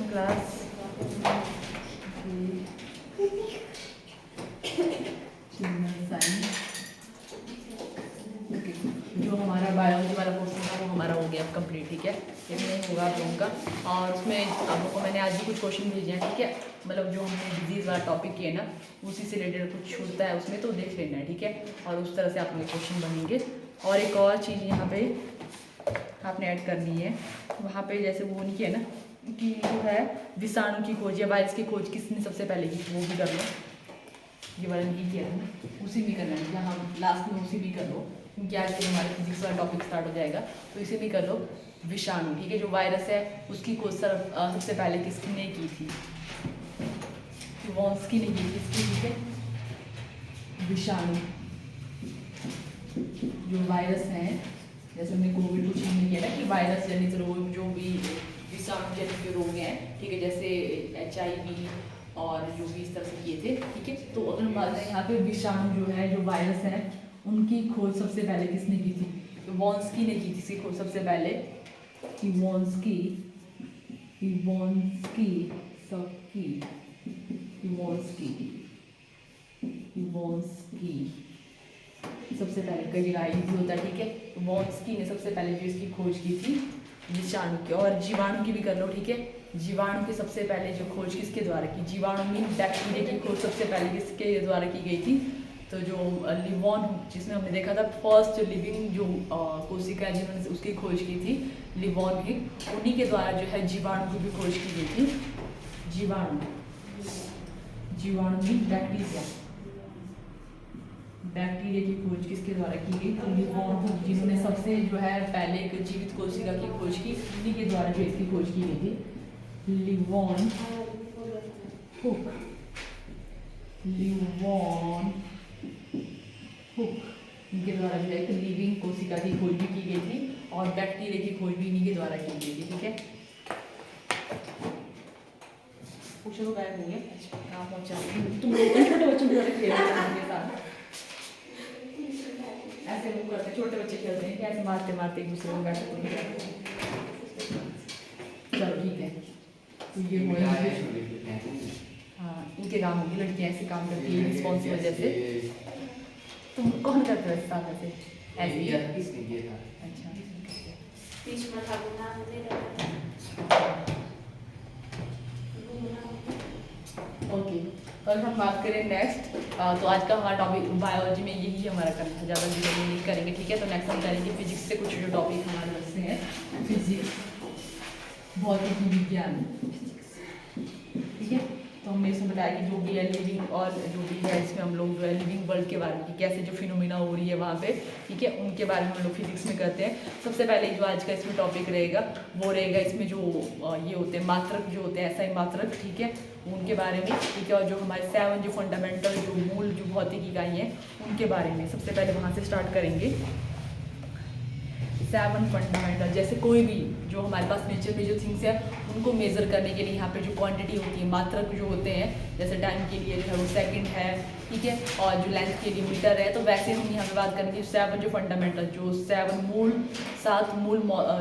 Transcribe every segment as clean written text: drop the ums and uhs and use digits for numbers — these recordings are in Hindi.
Class science. ओके, जो हमारा बायोलॉजी वाला पोर्शन था वो हमारा हो गया अब कंप्लीट। ठीक है, इसमें होगा आप लोगों का, और उसमें आप लोगों को मैंने आज भी कुछ क्वेश्चन भेजे हैं। ठीक है, मतलब जो हमने डिजीज़ वाला टॉपिक किया है ना, उसी से रिलेटेड कुछ छूटता है उसमें, तो देख लेना है। ठीक है, और उस तरह से आप लोग क्वेश्चन बनेंगे। और एक और चीज़ यहाँ पे आपने ऐड करनी है, वहाँ पे जैसे वो नहीं किया ना कि जो है विषाणु की खोज या वायरस की खोज किसने सबसे पहले की, वो भी कर लो। ये वाला नहीं किया था ना, उसी में करना है, यहाँ लास्ट में उसी भी कर लो, क्योंकि आज से हमारे फिजिक्स वाला टॉपिक स्टार्ट हो जाएगा, तो इसे भी कर लो। विषाणु, ठीक है, जो वायरस है उसकी खोज सबसे पहले किसने की थी? वॉन्स्की ने की थी इसकी। ठीक है, विषाणु जो वायरस हैं, जैसे हमने कोविड को चीज किया ना कि वायरस जनित रोग जो भी विषाणु जनित रोग हैं, ठीक है, जैसे HIV और जो भी इस तरह से किए थे। ठीक है, तो अगर हम बात करें यहाँ पे विषाणु जो है, जो वायरस है, उनकी खोज सबसे पहले किसने की थी? तो वॉन्स्की ने की थी इसकी खोज सबसे पहले। वॉन्स्की सबसे पहले, कई जगह इजी होता है। ठीक है, वॉन्स्की ने सबसे पहले जो इसकी खोज की थी विषाणु की। और जीवाणु की भी कर लो। ठीक है, जीवाणु की सबसे पहले जो खोज किसके द्वारा की? जीवाणु मीन बैक्टीरिया की खोज सबसे पहले किसके द्वारा की गई थी? तो जो लिवॉन, जिसमें हमने देखा था फर्स्ट लिविंग जो कोशिका जिन्होंने उसकी खोज की थी, लिवॉन ही, उन्हीं के द्वारा जो है जीवाणु की भी खोज की गई थी। जीवाणु मीन बैक्टीरिया की खोज किसके द्वारा की गई? तो लिवॉन हुक, जिन्होंने सबसे जो है पहले एक जीवित कोशिका की खोज की, उन्हीं के द्वारा जो इसकी खोज की गई थी। लिवॉन हुक इनके द्वारा जो है एक लिविंग कोशिका की खोज भी की गई थी, और बैक्टीरिया की खोज भी इन्हीं के द्वारा की गई थी। ठीक है, पूछो गायब होंगे, कहाँ पहुँचा तुम लोग? छोटे बच्चों के साथ खेल रहे हैं, ऐसे लोग करते, छोटे बच्चे खेलते हैं, कैसे मारते मारते एक दूसरे को बैठे। चलो ठीक है, तो ये हुआ। हाँ, इनके काम होगी, लड़कियाँ ऐसे काम करती है रिस्पॉन्सिबल जैसे। तुम कौन करते हो इस साथ ऐसे? ऐसे ही अच्छा, ओके। तो अगर हम बात करें नेक्स्ट, तो आज का हमारा टॉपिक बायोलॉजी में यही हमारा करना है, ज़्यादा डिटेल नहीं करेंगे। ठीक है, तो नेक्स्ट हम करेंगे फिजिक्स से कुछ जो टॉपिक हमारे बच्चे हैं, फिजिक्स, भौतिकी विज्ञान। ठीक है, तो हमने इसमें बताया कि जो भी है लिविंग, और जो भी है इसमें हम लोग जो है लिविंग वर्ल्ड के बारे में, कैसे जो फिनोमिना हो रही है वहाँ पे, ठीक है, उनके बारे में हम लोग फिजिक्स में करते हैं। सबसे पहले जो आज का इसमें टॉपिक रहेगा वो रहेगा, इसमें जो ये होते हैं मात्रक जो होते हैं, ऐसा ही मात्रक, ठीक है, उनके बारे में। ठीक है, और जो हमारे 7 जो फंडामेंटल जो मूल जो भौतिक इकाई हैं उनके बारे में सबसे पहले वहाँ से स्टार्ट करेंगे। 7 फंडामेंटल, जैसे कोई भी जो हमारे पास नेचर में जो थिंग्स है उनको मेज़र करने के लिए यहाँ पे जो क्वांटिटी होती है, मात्रक जो होते हैं, जैसे टाइम के लिए जो है वो सेकंड है, ठीक है, और जो लेंथ के लिए मीटर है। तो वैसे हम यहाँ पे बात करेंगे 7 जो फंडामेंटल, जो 7 मूल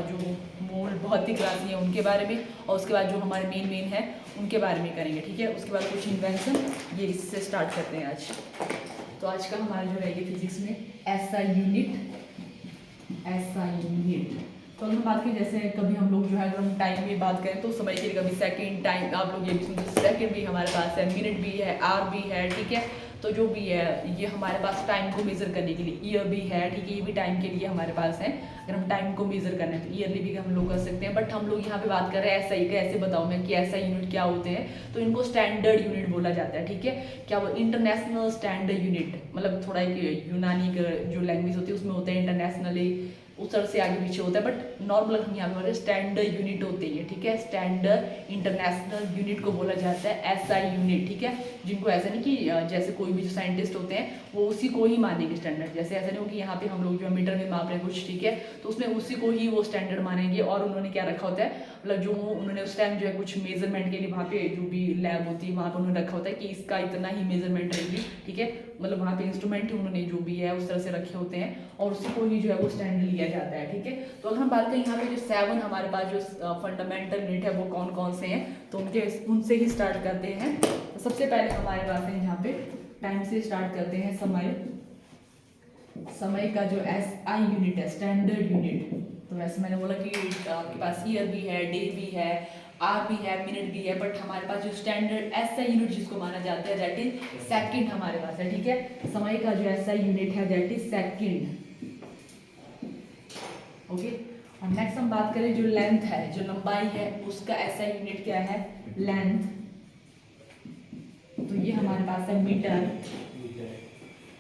जो मूल भौतिक राशि है उनके बारे में, और उसके बाद जो हमारे मेन है उनके बारे में करेंगे। ठीक है, उसके बाद कुछ इन्वेंशन, ये इससे स्टार्ट करते हैं आज। तो आज का हमारा जो रहेगा फिजिक्स में SI यूनिट। तो अगर हम बात करें, जैसे कभी हम लोग जो है अगर हम टाइम में बात करें तो समझ के कभी सेकंड टाइम, आप लोग ये भी सुनते, सेकंड भी हमारे पास है, मिनट भी है, आवर भी है। ठीक है, तो जो भी है ये हमारे पास टाइम को मेज़र करने के लिए, ईयर भी है, ठीक है, ये भी टाइम के लिए हमारे पास है। अगर हम टाइम को मेज़र करना है तो ईयरली भी हम लोग कर सकते हैं, बट हम लोग यहाँ पे बात कर रहे हैं SI का। ऐसे बताऊँ मैं कि SI यूनिट क्या होते हैं, तो इनको स्टैंडर्ड यूनिट बोला जाता है। ठीक है, क्या वो इंटरनेशनल स्टैंडर्ड यूनिट, मतलब थोड़ा एक यूनानी जो लैंग्वेज होती है उसमें होता है इंटरनेशनली, उस तरह से आगे पीछे होता है, बट नॉर्मल हम यहाँ पे स्टैंडर्ड यूनिट होते हैं। ठीक है, स्टैंडर्ड इंटरनेशनल यूनिट को बोला जाता है SI यूनिट। ठीक है, जिनको ऐसा नहीं कि जैसे कोई भी जो साइंटिस्ट होते हैं वो उसी को ही मानेंगे स्टैंडर्ड, जैसे ऐसा नहीं हो कि यहाँ पे हम लोग जो मीटर में माप रहे हैं कुछ, ठीक है, तो उसमें उसी को ही वो स्टैंडर्ड मानेंगे। और उन्होंने क्या रखा होता है, मतलब जो उन्होंने उस टाइम जो है कुछ मेजरमेंट के लिए वहाँ पे जो भी लैब होती है वहाँ पर उन्होंने रखा होता है कि इसका इतना ही मेजरमेंट रहेगी। ठीक है, मतलब वहाँ पे इंस्ट्रूमेंट ही उन्होंने जो भी है उस तरह से रखे होते हैं और उसी को ही जो है वो स्टैंडर्ड लिया जाता है, ठीक है। तो अगर हम बात करें यहाँ पे जो 7 हमारे पास जो फंडामेंटल यूनिट है वो कौन कौन से हैं, तो उनसे ही स्टार्ट करते हैं। तो सबसे पहले हमारे पास है यहाँ पे टाइम से स्टार्ट करते हैं समय का जो SI यूनिट है, स्टैंडर्ड यूनिट। तो वैसे मैंने बोला कि आपके पास ईयर भी है, डे भी है, आर भी है, मिनट भी है, बट हमारे पास जो स्टैंडर्ड SI यूनिट जिसको माना जाता है दैट इज सेकंड हमारे पास है, ठीक है। समय का जो SI यूनिट है दैट इज सेकंड, ओके। और नेक्स्ट हम बात करें जो लेंथ है, जो लंबाई है, उसका SI यूनिट क्या है, लेंथ। तो ये हमारे पास है मीटर,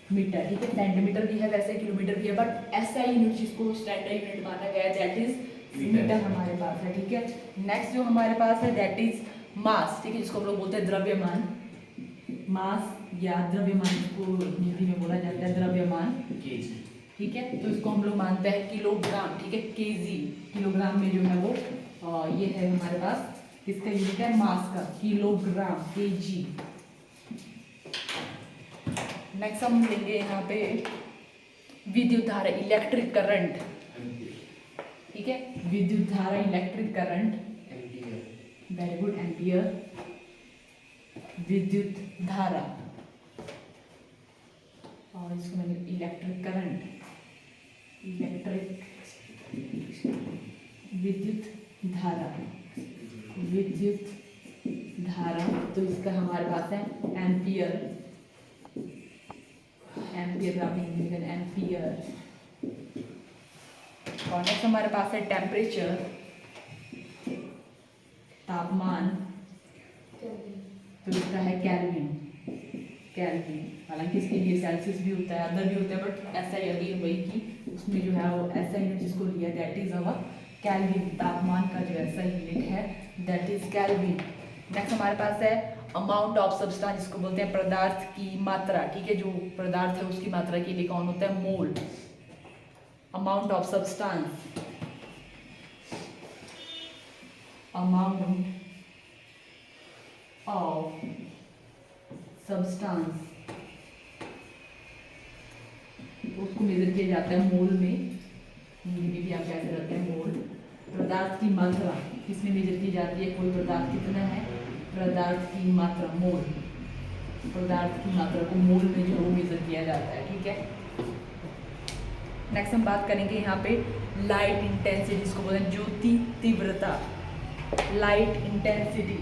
ठीक है। सेंटीमीटर भी है, वैसे किलोमीटर भी है, बट SI यूनिट जिसको स्टैंडर्ड यूनिट माना गया है दैट इज मीटर हमारे पास है, ठीक है। नेक्स्ट जो हमारे पास है दैट इज मास, ठीक है, जिसको हम लोग बोलते हैं द्रव्यमान। मास या द्रव्यमान को हिंदी में बोला जाता है द्रव्यमान, ठीक है। तो इसको हम लोग मानते हैं किलोग्राम, ठीक है, केजी, किलोग्राम में जो है वो ये है हमारे पास किसका यूनिट है, मास का, किलोग्राम, केजी। नेक्स्ट हम लेंगे यहाँ पे विद्युत धारा, इलेक्ट्रिक करंट, ठीक है, विद्युत धारा, electric current, very good, ampere, विद्युत धारा, और इसको मैंने इलेक्ट्रिक करंट, इलेक्ट्रिक, विद्युत धारा, विद्युत धारा, तो इसका हमारे पास है एम्पियर, एम्पियर एम्पियर। और नेक्स्ट हमारे पास है टेम्परेचर, तापमान, तो इसका है केल्विन, केल्विन। हालांकि इसके लिए सेल्सियस भी होता है, अदर भी होता है, बट ऐसा ही अभी वही की उसमें जो है वो ऐसा यूनिट जिसको लिया दैट इज अवर केल्विन। तापमान का जो ऐसा यूनिट है दैट इज केल्विन। नेक्स्ट हमारे पास है अमाउंट ऑफ सब्सटेंस, जिसको बोलते हैं पदार्थ की मात्रा, ठीक है, जो पदार्थ है उसकी मात्रा के लिए कौन होता है, mole. Amount of substance, amount of substance, उसको मेजर किया जाता है मोल में, हिंदी में भी आप कैसे रखते हैं मोल। पदार्थ की मात्रा किसमें मेजर की जाती है, कोई पदार्थ कितना है, पदार्थ की मात्रा, मोल, पदार्थ की मात्रा को मोल में जो वो मेजर किया जाता है, ठीक है। नेक्स्ट हम बात करेंगे यहाँ पे लाइट इंटेंसिटी, जिसको बोलते हैं ज्योति तीव्रता, लाइट इंटेंसिटी।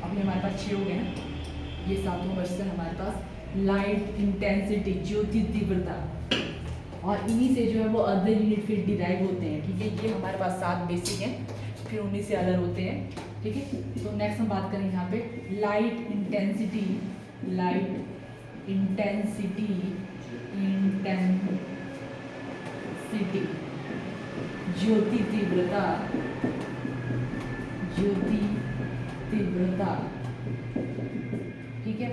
अभी हमारे पास 6 हो गए ना, ये 7वां क्वेश्चन हमारे पास लाइट इंटेंसिटी, ज्योति तीव्रता, और इन्हीं से जो है वो अदर यूनिट फिर डिराइव होते हैं, ठीक है। ये हमारे पास 7 बेसिक हैं, फिर उन्हीं से अदर होते हैं, ठीक है। तो नेक्स्ट हम बात करें यहाँ पे light intensity, light intensity, intensity, ज्योति तीव्रता, ज्योति तीव्रता, ठीक है।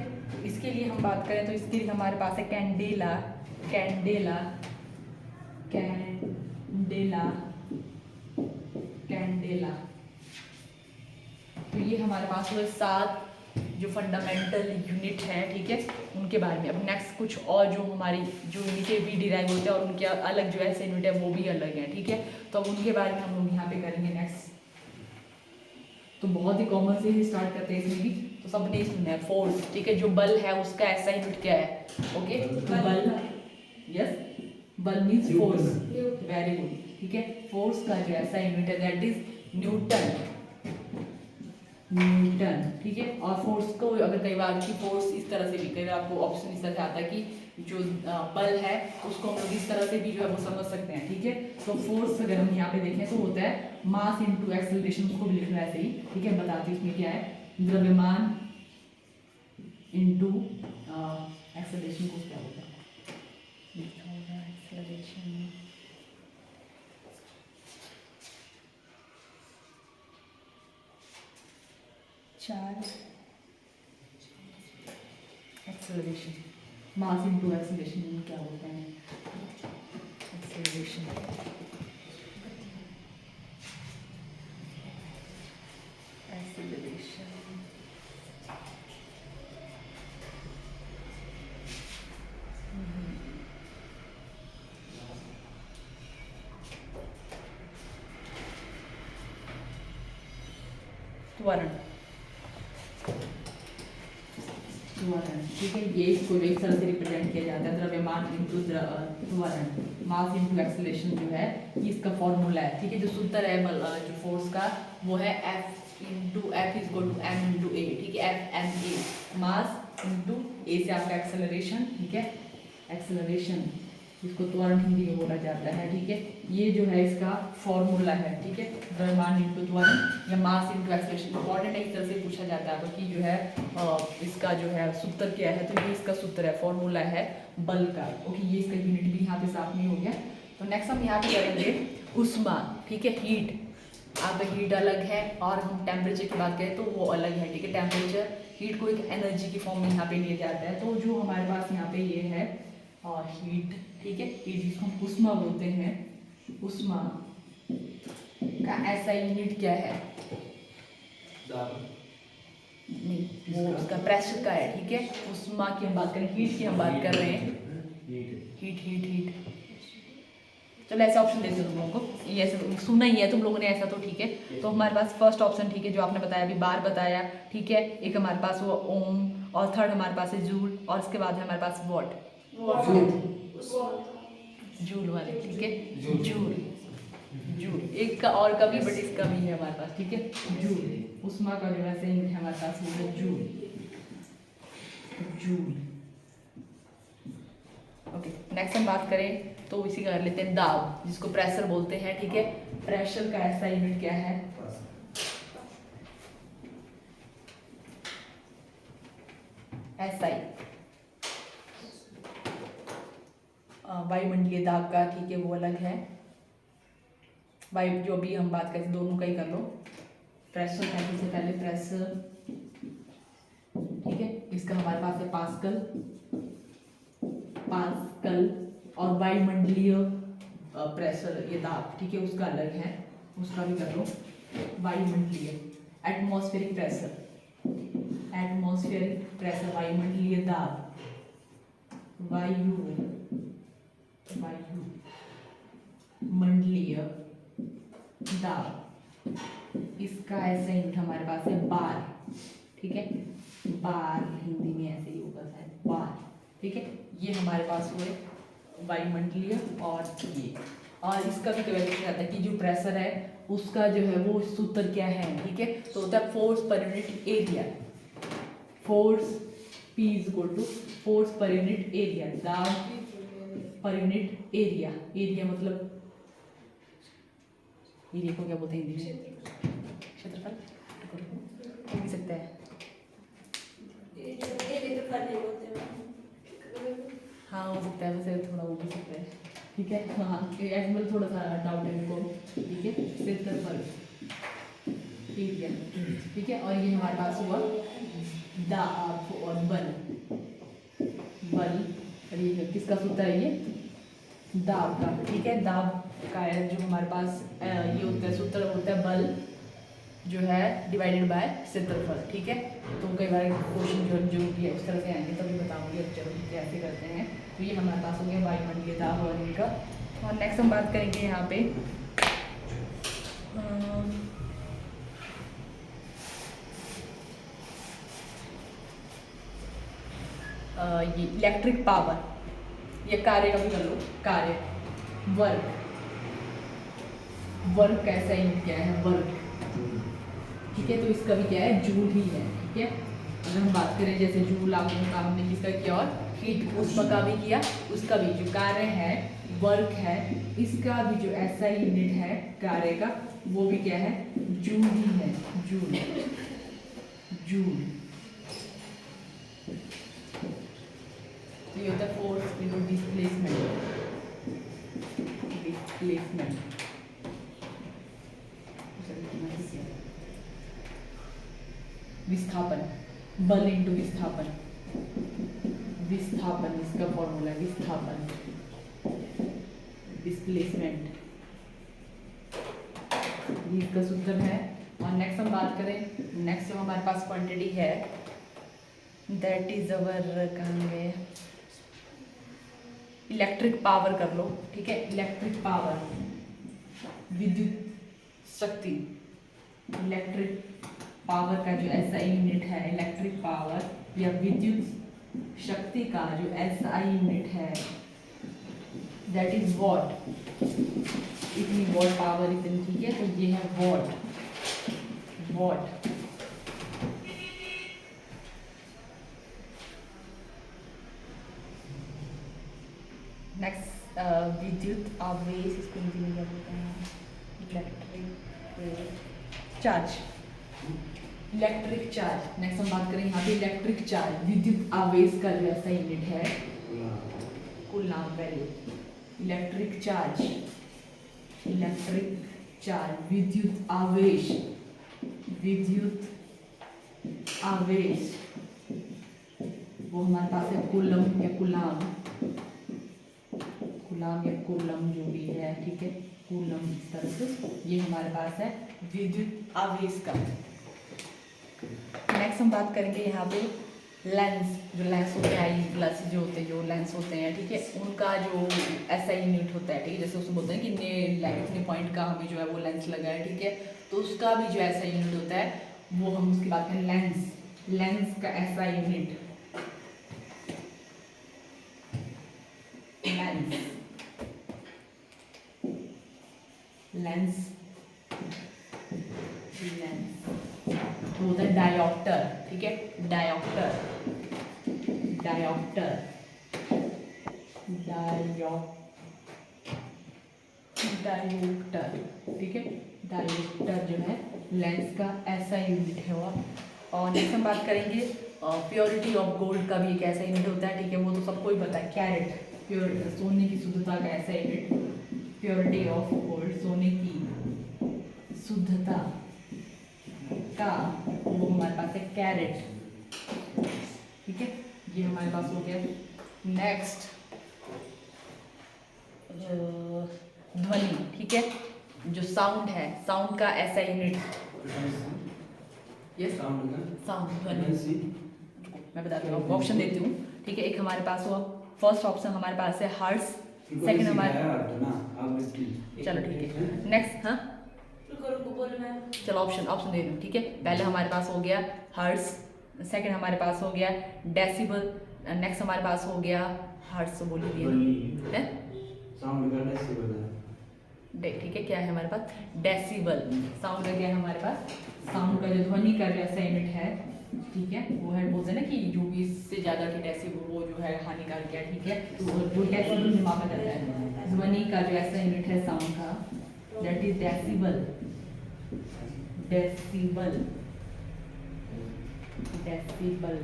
इसके लिए हम बात करें तो इसके लिए हमारे पास है कैंडेला, कैंडेला, कैंडेला, कैंडेला। तो ये हमारे पास वो 7 जो फंडामेंटल यूनिट है, ठीक है, उनके बारे में। अब नेक्स्ट कुछ और जो हमारी जो नीचे भी डिराइव होते हैं और उनके अलग जो ऐसे यूनिट है वो भी अलग है, ठीक है। तो अब उनके बारे में हम लोग यहाँ पे करेंगे नेक्स्ट। तो बहुत ही कॉमन से ही स्टार्ट करते हैं इसमें भी, तो सबने ही सुना है फोर्स, ठीक है। जो बल है उसका ऐसा यूनिट क्या है, ओके, तो बल, यस, बल मीन्स फोर्स, वेरी गुड, ठीक है। फोर्स का जो ऐसा यूनिट है दैट इज न्यूटन, न्यूटन, ठीक है। और फोर्स को अगर कई बार की फोर्स इस तरह से भी, कई बार आपको ऑप्शन इस तरह से आता है कि जो बल है उसको हम लोग इस तरह से भी जो है वो समझ सकते हैं, ठीक है। तो फोर्स अगर हम यहाँ पे देखें तो होता है मास इनटू एक्सेलरेशन, उसको भी लिखना है ऐसे ही, ठीक है। बताती हूँ इसमें क्या है, द्रव्यमान इनटू एक्सेलरेशन को क्या होता है, acceleration, charge, acceleration, mass into acceleration क्या होता है, एक्सेलरेशन, एक्सेलरेशन, त्वरण, ठीक है। ये इसको जो इस तरह से रिप्रेजेंट किया जाता है, द्रव्यमान इंटू त्वरण, मास इंटू एक्सेलरेशन जो है ये इसका फॉर्मूला है, ठीक है। जो सूत्र है जो फोर्स का वो है F into F is equal to M into A, ठीक है। F M A, mass into A से आपका एक्सेलरेशन, ठीक है। एक्सेलरेशन इसको त्वरण हिंदी में बोला जाता है, ठीक है। ये जो है इसका फॉर्मूला है, ठीक है। द्रव्यमान इंटू त्वरण या मास इंटू एक्सेलरेशन, इंपॉर्टेंट है, इस तरह से पूछा जाता है तो कि जो है इसका जो है सूत्र क्या है, तो ये इसका सूत्र है, फॉर्मूला है बल का। ओके, ये इसका यूनिट भी यहाँ पे साफ नहीं हो गया। तो नेक्स्ट हम यहाँ पे करेंगे उष्मा, ठीक है, हीट। आप हीट अलग है और हम टेम्परेचर की बात करें तो वो अलग है, ठीक है। टेम्परेचर हीट को एक एनर्जी की फॉर्म में यहाँ पे लिया जाता है। तो जो हमारे पास यहाँ पे ये है और हीट, ठीक है, हीट जिसको हम उष्मा बोलते हैं, उष्मा का ऐसा यूनिट क्या है, नहीं वो उसका प्रेशर का है, ठीक है। उष्मा की हम बात करें, हीट की हम बात कर रहे हैं, हीट हीट हीट। चलो ऐसा ऑप्शन देते तुम लोगों को, ये ऐसा सुना ही है तुम लोगों ने ऐसा, तो ठीक है। तो हमारे पास फर्स्ट ऑप्शन, ठीक है, जो आपने बताया अभी बार बताया, ठीक है। एक हमारे पास वो ओम, और थर्ड हमारे पास है जूल, और इसके बाद है हमारे पास वॉट, जूल वाले, ठीक है। जूल, जूल एक का और का भी, बट इसका भी है हमारे पास, ठीक है। जूल उष्मा का जो वैसे यूनिट है हमारे पास वो है जूल, जूल। ओके, नेक्स्ट हम बात करें तो इसी का कर लेते हैं दाब, जिसको प्रेशर बोलते हैं, ठीक है। प्रेशर का ऐसा यूनिट क्या है, SI, वायुमंडलीय दाब का, ठीक है, वो अलग है। वायु जो भी हम बात करें दोनों का ही कर लो। प्रेशर है, सबसे पहले प्रेशर, ठीक है, इसका हमारे पास है पास्कल, पास्कल। और वायुमंडलीय प्रेशर ये दाब, ठीक है, उसका अलग है, उसका भी कर लो। वायुमंडलीय एटमॉस्फेरिक प्रेशर, एटमॉस्फेरिक प्रेशर, वायुमंडलीय दाब, वायु मंडलीय दाब, इसका ऐसा यूनिट हमारे पास है बार, ठीक है। बार हिंदी में ऐसे ही होगा शायद, बार, ठीक है। ये हमारे पास हुए वायुमंडलीय और ये, और इसका भी कभी पूछा जाता है कि जो प्रेशर है उसका जो है वो सूत्र क्या है, ठीक है। तो होता है force per unit area, force P is equal to force per unit area, दाब पर यूनिट एरिया। एरिया मतलब एरिया को क्या बोलते हैं हिंदी में, क्षेत्रफल हो भी सकता है, हाँ हो सकता है, वैसे थोड़ा हो भी सकता है, ठीक है। हाँ एनिमल थोड़ा सा डाउट है मेरे को, ठीक है। क्षेत्रफल एरिया, ठीक है। और ये हमारे पास हुआ दाब और बल, बल, और ये किसका सूत्र है, ये दाब का, ठीक है। दाब का है जो हमारे पास ये होता है, सूत्र होता है बल जो है डिवाइडेड बाय क्षेत्रफल, ठीक है। तो कई बार क्वेश्चन जो भी है उस तरह से आएंगे तभी बताऊंगी अब जरूर कैसे करते हैं। तो ये हमारे पास हो गया वायुमंडलीय दाब और इनका। और नेक्स्ट हम बात करेंगे यहाँ पे ये इलेक्ट्रिक पावर, ये कार्य का भी कर लो, कार्य, वर्क, वर्क कैसा यूनिट क्या है, वर्क, ठीक है। तो इसका भी क्या है, जूल ही है, ठीक है। अगर हम बात करें जैसे जूल आपने काम हमने किसका किया, और हीट उष्मा का भी किया, उसका भी जो कार्य है वर्क है, इसका भी जो ऐसा यूनिट है कार्य का वो भी क्या है, जूल ही है, जूल, जूल। तो ये होता है फोर्स इनटू डिस्प्लेसमेंट, डिस्प्लेसमेंट, विस्थापन, बल इंटू विस्थापन, विस्थापन इसका फॉर्मूला है, विस्थापन, डिस्प्लेसमेंट, ये इसका सूत्र है। और नेक्स्ट हम बात करें, नेक्स्ट जो हमारे पास क्वांटिटी है दैट इज अवर, कहेंगे इलेक्ट्रिक पावर कर लो, ठीक है। इलेक्ट्रिक पावर, विद्युत शक्ति, इलेक्ट्रिक पावर का जो SI यूनिट है, इलेक्ट्रिक पावर या विद्युत शक्ति का जो SI यूनिट है, दैट इज वॉट। इतनी वॉट पावर इतनी, ठीक है, तो ये है वॉट। वॉट नेक्स्ट विद्युत आवेश, इसको हिंदी में क्या बोलते हैं, electric charge. Electric charge, next हम बात करें यहाँ पे इलेक्ट्रिक चार्ज, विद्युत आवेश का जो ऐसा यूनिट है coulomb value. Electric charge, electric charge, विद्युत आवेश, विद्युत आवेश वो हमारे पास है कूलम या कूलाम, कूलाम या कूलम जो भी है, ठीक है, कूलम इस तरह से, ये हमारे पास है विद्युत आवेश का। नेक्स्ट हम बात करेंगे यहाँ पे लेंस, जो लेंस होते हैं, आई ग्लास जो होते हैं, जो लेंस होते हैं, ठीक है, उनका जो SI यूनिट होता है, ठीक है, जैसे उसमें बोलते हैं कि इतने पॉइंट का हमें जो है वो लेंस लगा है, ठीक है, तो उसका भी जो SI यूनिट होता है वो हम उसकी बात करें लेंस। लेंस का SI unit, lens, lens, lens तो होता है डायोप्टर, ठीक है, डायोप्टर, डायोप्टर, डायोप्टर, ठीक है, डायोप्टर जो है लेंस का SI यूनिट है वो। और नेक्स्ट हम बात करेंगे प्योरिटी ऑफ गोल्ड का भी एक ऐसा यूनिट होता है, ठीक है, वो तो सबको ही पता है, कैरेट, प्योर सोने की शुद्धता का ऐसा यूनिट, प्योरिटी ऑफ गोल्ड, सोने की शुद्धता का वो हमारे पास है कैरेट, ठीक है, ये हमारे पास हो गया। नेक्स्ट ध्वनि, ठीक है, जो साउंड है, साउंड का SI यूनिट, यस साउंड, ध्वनि, मैं बताती हूँ, ऑप्शन देती हूँ, ठीक है, एक हमारे पास हुआ, फर्स्ट ऑप्शन हमारे पास है हर्ट्ज, सेकंड हमारे, चलो ठीक है, नेक्स्ट, हाँ चलो ऑप्शन दे दूँ, ठीक है, पहले हमारे पास हो गया हर्ट्ज, सेकंड हमारे पास हो गया डेसिबल, नेक्स्ट हमारे पास हो गया हर्ट्ज, बोल दिया है, ठीक है, क्या है हमारे पास डेसिबल, साउंड का क्या है हमारे पास, साउंड का जो ध्वनि का जैसा यूनिट है, ठीक है, वो है, बोलते हैं ना कि जो भी इससे ज़्यादा की डेसिबल वो जो है हानिकारक है, ठीक है, तो वो डेसिबल में मापा जाता है, ध्वनि का जो ऐसा यूनिट है साउंड का, that is decibel, decibel, decibel,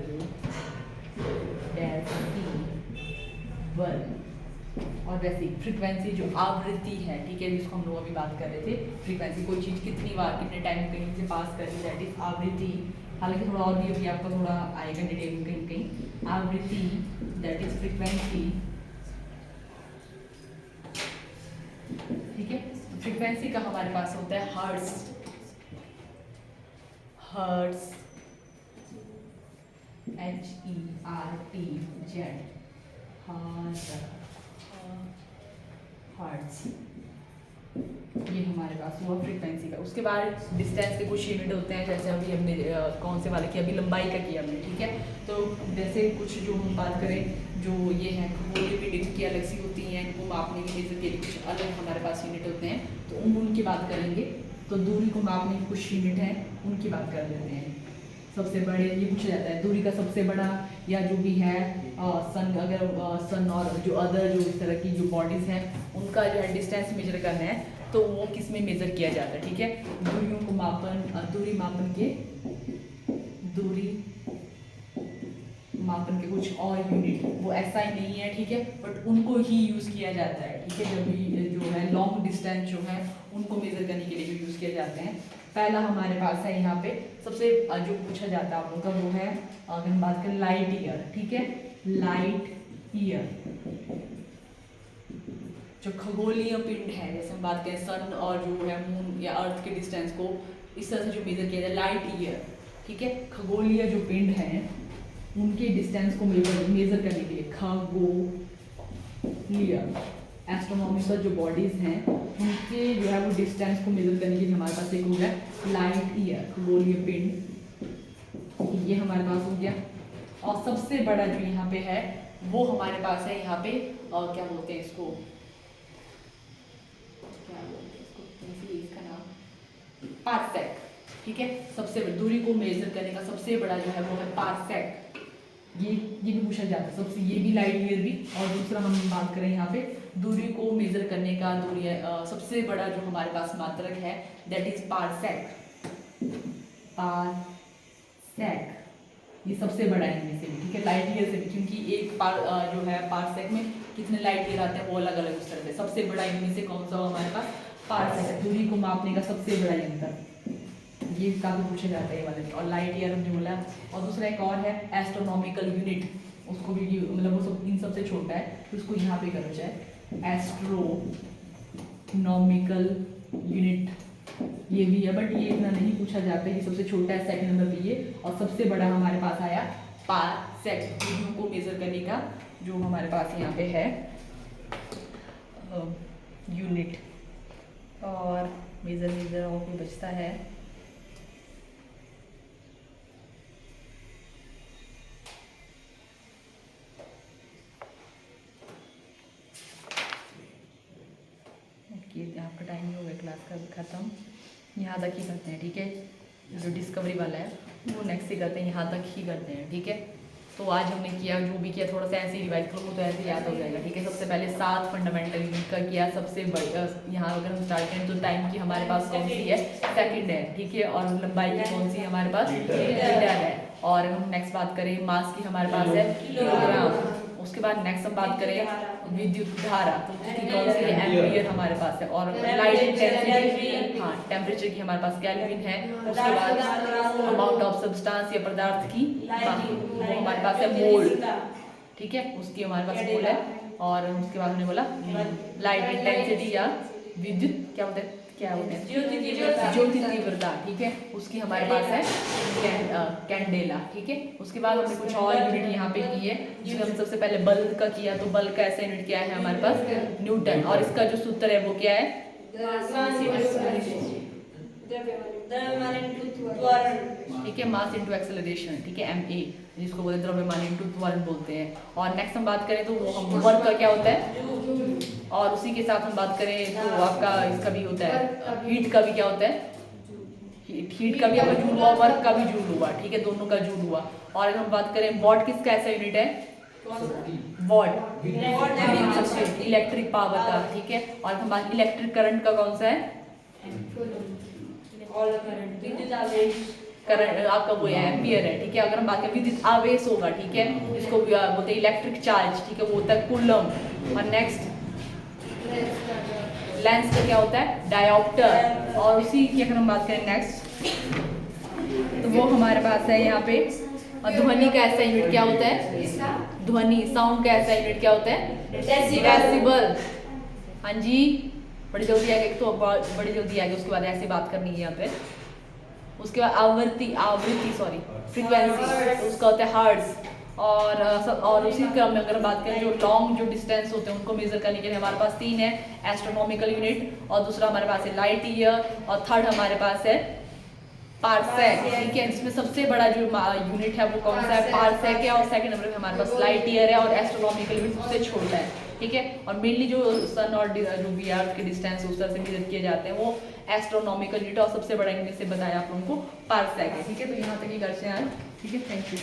decibel. और वैसे फ्रीक्वेंसी जो आवृत्ति है, ठीक है, जिसको हम लोग अभी बात कर रहे थे, फ्रीक्वेंसी कोई चीज़ कितनी बार कितने टाइम कहीं से पास कर रही है, दैट इज आवृत्ति। हालांकि थोड़ा और भी अभी आपका थोड़ा आएगा डिटेल में कहीं कहीं, आवृत्ति दैट इज फ्रीक्वेंसी, ठीक है, फ्रीक्वेंसी का हमारे पास होता है हर्ट्ज, हर्ट्ज, HERTZ, हर्ट्ज, ये हमारे पास हुआ फ्रीक्वेंसी का। उसके बाद डिस्टेंस के कुछ यूनिट होते हैं, जैसे अभी हमने कौन से वाले की अभी लंबाई का किया हमने, ठीक है, तो जैसे कुछ जो हम बात करें, जो ये हैं खगोलीय पिंड की अलग सी होती हैं, इनको मापने के लिए के कुछ अलग हमारे पास यूनिट होते हैं, तो उनकी बात करेंगे। तो दूरी को मापने के कुछ यूनिट हैं, उनकी बात कर लेते हैं। सबसे बड़े ये पूछा जाता है दूरी का सबसे बड़ा, या जो भी है सन, अगर सन और जो अदर जो इस तरह की जो बॉडीज़ हैं उनका जो है डिस्टेंस मेजर करना है, तो वो किस में मेजर किया जाता है, ठीक है, दूरियों को मापन, दूरी मापन के, दूरी मापन के कुछ और यूनिट वो ऐसा ही नहीं है, ठीक है, बट उनको ही यूज़ किया जाता है, ठीक है, जब भी जो है लॉन्ग डिस्टेंस जो है उनको मेजर करने के लिए भी यूज़ किए जाते हैं। पहला हमारे पास है यहाँ पे सबसे जो पूछा जाता है आप लोगों का वो है, अगर हम बात करें लाइट ईयर, ठीक है, लाइट ईयर, जो खगोलीय पिंड है, जैसे हम बात करें सन और जो है मून या अर्थ के डिस्टेंस को इस तरह से जो मेजर किया जाए लाइट ईयर, ठीक है, खगोलीय जो पिंड हैं उनके डिस्टेंस को मेजर करने के लिए, खगोलीय एस्ट्रोनॉमिकल जो बॉडीज हैं उनके जो है वो डिस्टेंस को मेजर करने के लिए हमारे पास एक हो गया लाइट ईयर, खगोलीय पिंड, ये हमारे पास हो गया। और सबसे बड़ा जो यहाँ पे है वो हमारे पास है यहाँ पे, क्या बोलते हैं इसको, इसका नाम पार्सेक। ठीक है, सबसे दूरी को मेजर करने का सबसे बड़ा जो है वो है पार्सेक। ये भी पूछा जाता है सबसे, ये भी लाइट ईयर भी। और दूसरा हम बात करें यहाँ पे दूरी को मेजर करने का, दूरी सबसे बड़ा जो हमारे पास मात्रक है दैट इज पार्सेक। पार्सेक ये सबसे बड़ा है इनमें से भी। ठीक है, लाइट ईयर से भी, क्योंकि एक जो है पार्सेक में कितने लाइट ईयर आते हैं वो अलग अलग उस तरह से। सबसे बड़ा इनमें से कौन सा हो हमारे पास, पार्सेक है। दूरी को मापने का सबसे बड़ा यंत्र, ये काफी पूछा जाता है ये वाले में। और लाइट ईयर हमने बोला। और दूसरा एक और है एस्ट्रोनॉमिकल यूनिट, उसको भी मतलब वो सब इन सबसे छोटा है तो उसको यहाँ पे करना चाहे एस्ट्रोनॉमिकल यूनिट, ये भी है बट ये इतना नहीं पूछा जाता है, ये सबसे छोटा है सेकंड नंबर पे ये। और सबसे बड़ा हमारे पास आया पार्सेक, दूरियों को मेजर करने का जो हमारे पास यहाँ पे है यूनिट। और मेजर और कोई बचता है, आपका टाइम ही हो गया क्लास का ख़त्म, यहाँ तक ही करते हैं। ठीक है, जो डिस्कवरी वाला है वो नेक्स्ट ही करते हैं, यहाँ तक ही करते हैं। ठीक है, तो आज हमने किया जो भी किया थोड़ा सा ऐसे ही रिवाइज करो तो ऐसे याद हो जाएगा। ठीक है, सबसे पहले 7 फंडामेंटल यूनिट का किया। सबसे बड़ी यहाँ अगर हम स्टार्ट करें तो टाइम की हमारे पास कौन सी है, सेकंड है। ठीक है, और लंबाई की कौन सी है हमारे पास, मीटर है। और हम नेक्स्ट बात करें मास की हमारे पास है किलोग्राम। उसके बाद नेक्स्ट हम बात करें विद्युत धारा, तो उसकी कौन सी है, एम्पियर हमारे पास है। और लाइट इंटेंसिटी, हाँ टेम्परेचर की हमारे पास केल्विन है। उसके बाद अमाउंट ऑफ सब्सटेंस या पदार्थ की वो हमारे पास है मोल। ठीक है, उसकी हमारे पास मोल है। और उसके बाद हमने बोला लाइट इंटेंसिटी या विद्युत क्या होते हैं ज्योति तीव्रता। ठीक है, उसकी हमारे पास है कैंडेला। ठीक है, उसके बाद हमने कुछ और यूनिट यहाँ पे की है, जिसमें हम सबसे पहले बल का किया। तो बल का ऐसा यूनिट क्या है हमारे पास, न्यूटन। और इसका जो सूत्र है वो क्या है, ठीक है, मास इनटू एक्सेलरेशन। ठीक है, MA जिसको बोलते हैं द्रव्यमान इनटू त्वरण बोलते हैं। और नेक्स्ट हम बात करें तो वो हम वर्क का क्या होता है। और उसी के साथ हम बात करें तो आपका इसका भी होता है, हीट का भी क्या होता है, हीट का भी आपका जूल हुआ, वर्क का भी जूल हुआ। ठीक है, दोनों का जूल हुआ। और अगर हम बात करें वॉट किसका ऐसा यूनिट है, वॉट इलेक्ट्रिक पावर का। ठीक है, और हम बात इलेक्ट्रिक करंट का कौन सा है, करंट आपका वो है एम्पियर है। ठीक है, अगर हम बात करें विद्युत आवेश होगा, ठीक है, जिसको बोलते हैं इलेक्ट्रिक चार्ज। ठीक है, वो होता है कूलम। और नेक्स्ट लेंस का क्या होता है, डायोप्टर। और उसी की अगर हम बात करें नेक्स्ट तो वो हमारे पास है यहाँ पे। और ध्वनि का ऐसा यूनिट क्या होता है, ध्वनि साउंड का ऐसा यूनिट क्या होता है, डेसिबल। हाँ जी, बड़ी जल्दी आएगी, तो बड़ी जल्दी आएगी। उसके बाद ऐसे बात करनी है यहाँ पे। उसके बाद आवृत्ति सॉरी फ्रीक्वेंसी, उसका होता है हर्ट्ज। और उसी क्रम में अगर बात करें जो लॉन्ग जो डिस्टेंस होते हैं उनको मेजर करने के लिए हमारे पास 3 है, एस्ट्रोनॉमिकल यूनिट। और दूसरा हमारे पास है लाइट ईयर। और थर्ड हमारे पास है पार्सेक। ठीक है, इसमें सबसे बड़ा जो यूनिट है वो कौन सा है, पार्सेक है। और सेकंड नंबर पे हमारे पास लाइट ईयर है। और एस्ट्रोनॉमिकल यूनिट सबसे छोटा है। ठीक है, और मेनली जो सन और जो भी अर्थ के डिस्टेंस उस तरह से मेजर किए जाते हैं वो एस्ट्रोनॉमिकल यूनिट। और सबसे बड़ा इनमें से बताया आप लोगों को पार्सेक है। ठीक है, तो यहाँ तक ही करते हैं। ठीक है, थैंक यू।